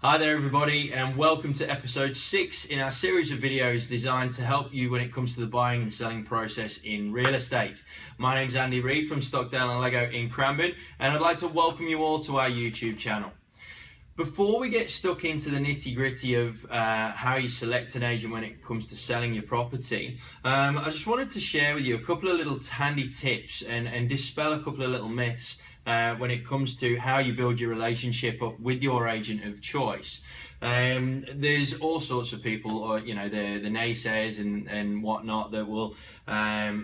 Hi there everybody, and welcome to episode 6 in our series of videos designed to help you when it comes to the buying and selling process in real estate. My name's Andy Reid from Stockdale and Lego in Cranbourne, and I'd like to welcome you all to our YouTube channel. Before we get stuck into the nitty-gritty of how you select an agent when it comes to selling your property, I just wanted to share with you a couple of little handy tips and dispel a couple of little myths when it comes to how you build your relationship up with your agent of choice. There's all sorts of people, or the naysayers and whatnot, that will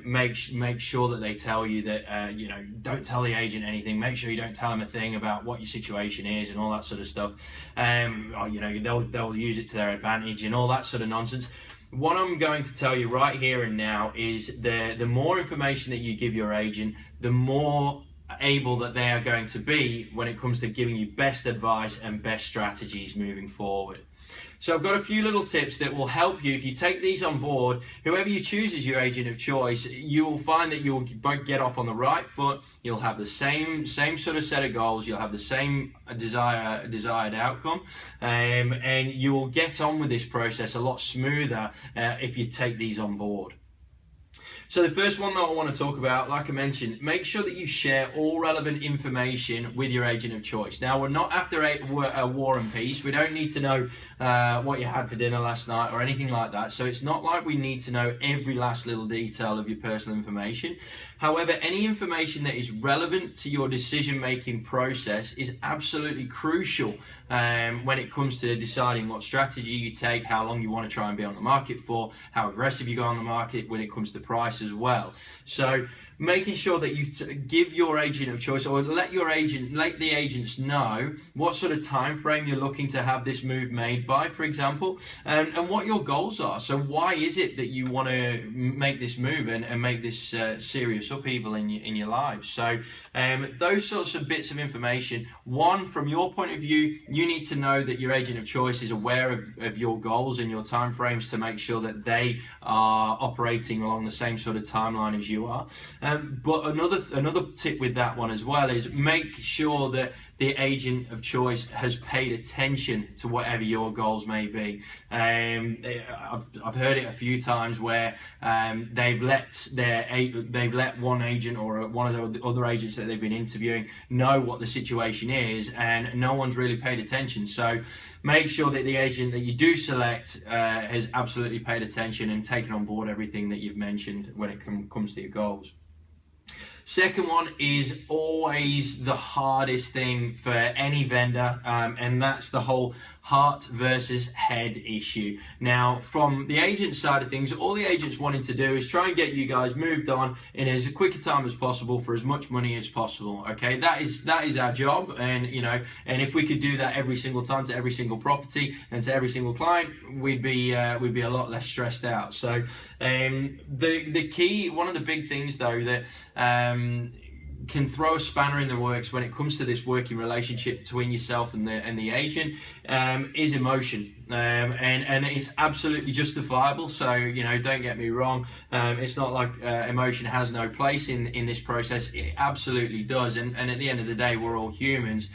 make sure that they tell you that don't tell the agent anything. Make sure you don't tell them a thing about what your situation is and all that sort of stuff. They'll use it to their advantage and all that sort of nonsense. What I'm going to tell you right here and now is the more information that you give your agent, the more able that they are going to be when it comes to giving you best advice and best strategies moving forward. So I've got a few little tips that will help you. If you take these on board, whoever you choose as your agent of choice, you will find that you will both get off on the right foot. You'll have the same sort of set of goals. You'll have the same desired outcome, and you will get on with this process a lot smoother if you take these on board. So the first one that I want to talk about, like I mentioned, make sure that you share all relevant information with your agent of choice. Now, we're not after a war and peace. We don't need to know what you had for dinner last night or anything like that. So it's not like we need to know every last little detail of your personal information. However, any information that is relevant to your decision-making process is absolutely crucial when it comes to deciding what strategy you take, how long you want to try and be on the market for, how aggressive you go on the market when it comes to price as well. So making sure that you give your agent of choice, or let the agents know what sort of time frame you're looking to have this move made by, for example, and what your goals are. So why is it that you want to make this move and make this serious upheaval in your lives? So those sorts of bits of information. One, from your point of view, you need to know that your agent of choice is aware of your goals and your time frames to make sure that they are operating along the same sort of timeline as you are. But another tip with that one as well is make sure that the agent of choice has paid attention to whatever your goals may be. I've heard it a few times where they've let one agent or one of the other agents that they've been interviewing know what the situation is, and no one's really paid attention. So make sure that the agent that you do select has absolutely paid attention and taken on board everything that you've mentioned when it comes to your goals. Second one is always the hardest thing for any vendor, and that's the whole heart versus head issue. Now, from the agent side of things, all the agent's wanting to do is try and get you guys moved on in as quick a time as possible for as much money as possible. Okay, that is our job, and and if we could do that every single time to every single property and to every single client, we'd be a lot less stressed out. So the key, one of the big things though that can throw a spanner in the works when it comes to this working relationship between yourself and the agent is emotion, and it's absolutely justifiable. So don't get me wrong, it's not like emotion has no place in this process. It absolutely does, and at the end of the day, we're all humans.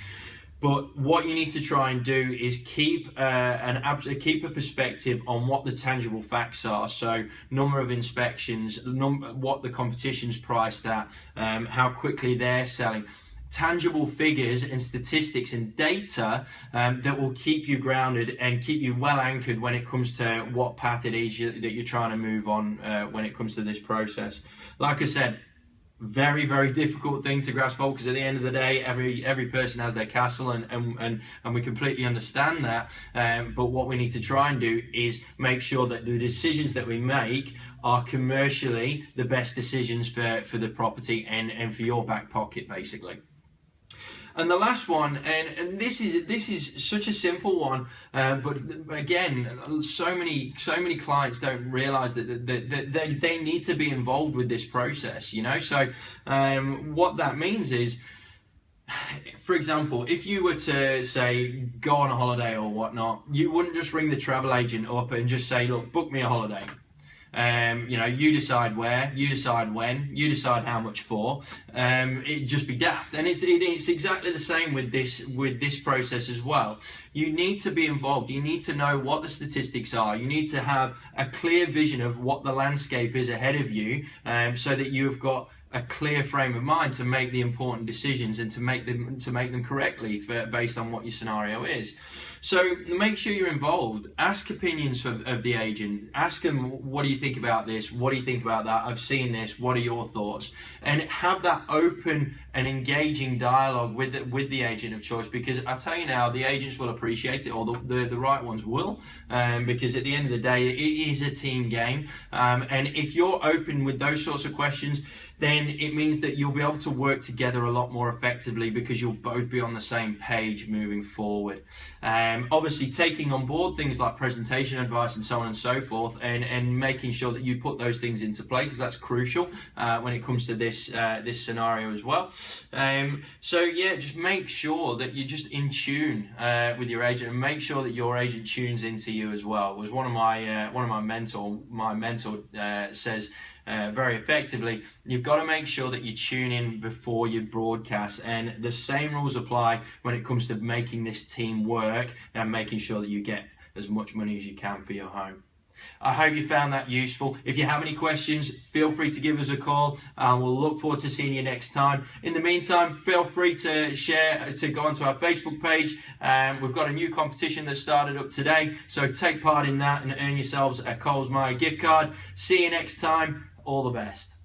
But what you need to try and do is keep a perspective on what the tangible facts are. So number of inspections, what the competition's priced at, how quickly they're selling. Tangible figures and statistics and data that will keep you grounded and keep you well anchored when it comes to what path it is that you're trying to move on when it comes to this process. Like I said, very, very difficult thing to grasp hold, because at the end of the day, every person has their castle, and we completely understand that. But what we need to try and do is make sure that the decisions that we make are commercially the best decisions for the property and for your back pocket, basically. And the last one, and this is such a simple one, but again, so many clients don't realise that they need to be involved with this process. So what that means is, for example, if you were to say go on a holiday or whatnot, you wouldn't just ring the travel agent up and just say, look, book me a holiday. You decide where, you decide when, you decide how much for. It'd just be daft. And it's exactly the same with this process as well. You need to be involved. You need to know what the statistics are. You need to have a clear vision of what the landscape is ahead of you, so that you've got a clear frame of mind to make the important decisions and to make them correctly based on what your scenario is. So make sure you're involved. Ask opinions of the agent. Ask them, what do you think about this? What do you think about that? I've seen this. What are your thoughts? And have that open and engaging dialogue with the agent of choice, because I tell you now, the agents will appreciate it, or the right ones will, because at the end of the day, it is a team game. And if you're open with those sorts of questions, then it means that you'll be able to work together a lot more effectively, because you'll both be on the same page moving forward. Obviously taking on board things like presentation advice and so on and so forth, and making sure that you put those things into play, because that's crucial when it comes to this scenario as well. So yeah, just make sure that you're just in tune with your agent, and make sure that your agent tunes into you as well. It was one of my mentor says very effectively, you've got to make sure that you tune in before you broadcast, and the same rules apply when it comes to making this team work and making sure that you get as much money as you can for your home. I hope you found that useful. If you have any questions, feel free to give us a call. We'll look forward to seeing you next time. In the meantime, feel free to go onto our Facebook page. We've got a new competition that started up today, so take part in that and earn yourselves a Coles Myer gift card. See you next time. All the best.